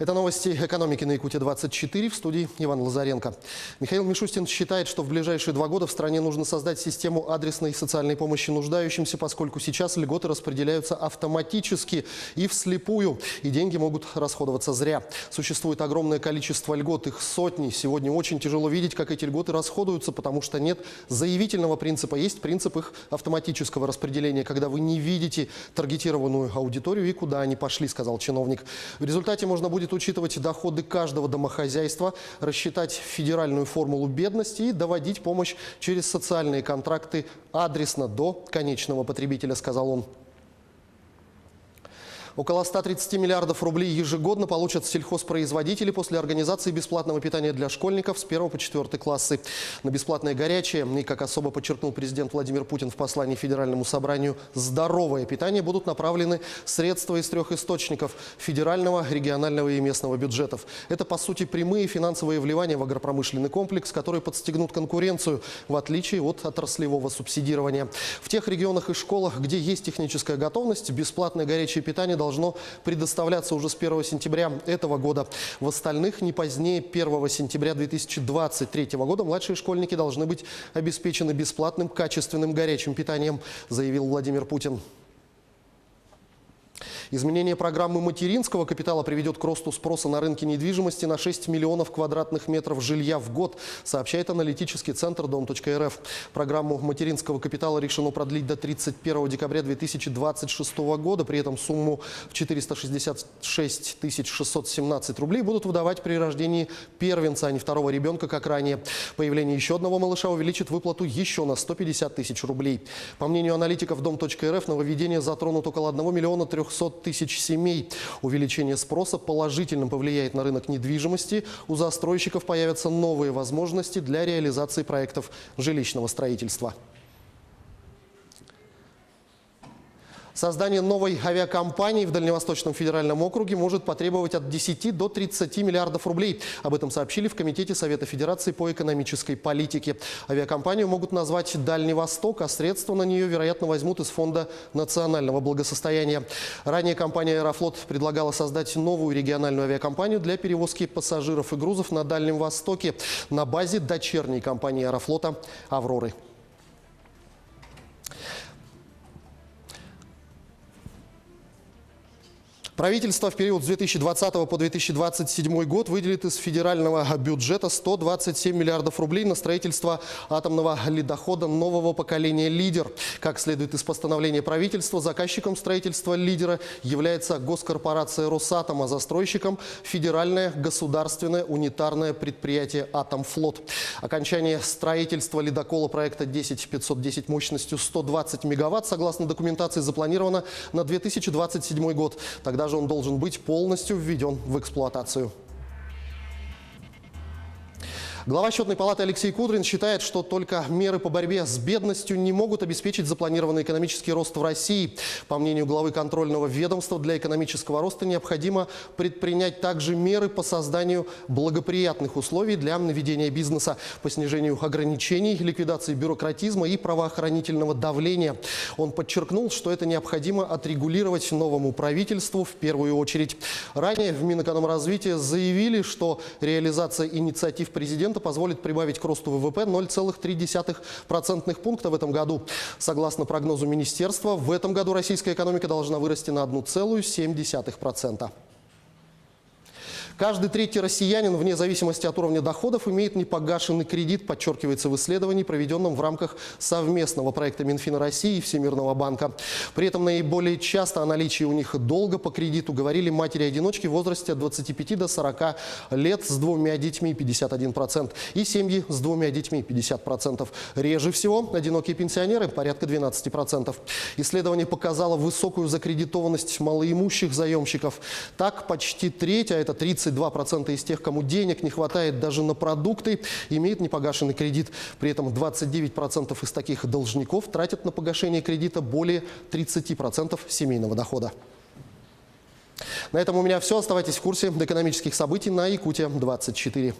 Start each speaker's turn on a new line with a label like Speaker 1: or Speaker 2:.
Speaker 1: Это новости экономики на Якутии-24, в студии Иван Лазаренко. Михаил Мишустин считает, что в ближайшие 2 года в стране нужно создать систему адресной социальной помощи нуждающимся, поскольку сейчас льготы распределяются автоматически и вслепую, и деньги могут расходоваться зря. Существует огромное количество льгот, их сотни. Сегодня очень тяжело видеть, как эти льготы расходуются, потому что нет заявительного принципа. Есть принцип их автоматического распределения, когда вы не видите таргетированную аудиторию и куда они пошли, сказал чиновник. В результате можно будет учитывать доходы каждого домохозяйства, рассчитать федеральную формулу бедности и доводить помощь через социальные контракты адресно до конечного потребителя, сказал он. Около 130 миллиардов рублей ежегодно получат сельхозпроизводители после организации бесплатного питания для школьников с 1 по 4 классы. На бесплатное горячее и, как особо подчеркнул президент Владимир Путин в послании Федеральному собранию, здоровое питание будут направлены средства из 3 источников – федерального, регионального и местного бюджетов. Это, по сути, прямые финансовые вливания в агропромышленный комплекс, которые подстегнут конкуренцию, в отличие от отраслевого субсидирования. В тех регионах и школах, где есть техническая готовность, бесплатное горячее питание должно предоставляться уже с 1 сентября этого года. В остальных не позднее 1 сентября 2023 года младшие школьники должны быть обеспечены бесплатным качественным горячим питанием, заявил Владимир Путин. Изменение программы материнского капитала приведет к росту спроса на рынке недвижимости на 6 миллионов квадратных метров жилья в год, сообщает аналитический центр Дом.рф. Программу материнского капитала решено продлить до 31 декабря 2026 года. При этом сумму в 466 617 рублей будут выдавать при рождении первенца, а не второго ребенка, как ранее. Появление еще одного малыша увеличит выплату еще на 150 тысяч рублей. По мнению аналитиков Дом.рф, нововведение затронут около 1 миллиона 300 тысяч семей. Увеличение спроса положительно повлияет на рынок недвижимости. У застройщиков появятся новые возможности для реализации проектов жилищного строительства. Создание новой авиакомпании в Дальневосточном федеральном округе может потребовать от 10 до 30 миллиардов рублей. Об этом сообщили в Комитете Совета Федерации по экономической политике. Авиакомпанию могут назвать «Дальний Восток», а средства на нее, вероятно, возьмут из Фонда национального благосостояния. Ранее компания «Аэрофлот» предлагала создать новую региональную авиакомпанию для перевозки пассажиров и грузов на Дальнем Востоке на базе дочерней компании «Аэрофлота» «Авроры». Правительство в период с 2020 по 2027 год выделит из федерального бюджета 127 миллиардов рублей на строительство атомного ледохода нового поколения «Лидер». Как следует из постановления правительства, заказчиком строительства «Лидера» является госкорпорация «Росатом», а застройщиком – федеральное государственное унитарное предприятие «Атомфлот». Окончание строительства ледокола проекта 10510 мощностью 120 мегаватт, согласно документации, запланировано на 2027 год. Тогда же он должен быть полностью введен в эксплуатацию. Глава Счетной палаты Алексей Кудрин считает, что только меры по борьбе с бедностью не могут обеспечить запланированный экономический рост в России. По мнению главы контрольного ведомства, для экономического роста необходимо предпринять также меры по созданию благоприятных условий для ведения бизнеса, по снижению ограничений, ликвидации бюрократизма и правоохранительного давления. Он подчеркнул, что это необходимо отрегулировать новому правительству в первую очередь. Ранее в Минэкономразвития заявили, что реализация инициатив президента позволит прибавить к росту ВВП 0,3% пункта в этом году. Согласно прогнозу министерства, в этом году российская экономика должна вырасти на 1,7%. Каждый третий россиянин, вне зависимости от уровня доходов, имеет непогашенный кредит, подчеркивается в исследовании, проведенном в рамках совместного проекта Минфина России и Всемирного банка. При этом наиболее часто о наличии у них долга по кредиту говорили матери-одиночки в возрасте от 25 до 40 лет с 2 детьми 51% и семьи с 2 детьми 50%. Реже всего одинокие пенсионеры порядка 12%. Исследование показало высокую закредитованность малоимущих заемщиков. Так, почти треть, а это 32% из тех, кому денег не хватает даже на продукты, имеет непогашенный кредит. При этом 29% из таких должников тратят на погашение кредита более 30% семейного дохода. На этом у меня все. Оставайтесь в курсе экономических событий на Якутия-24.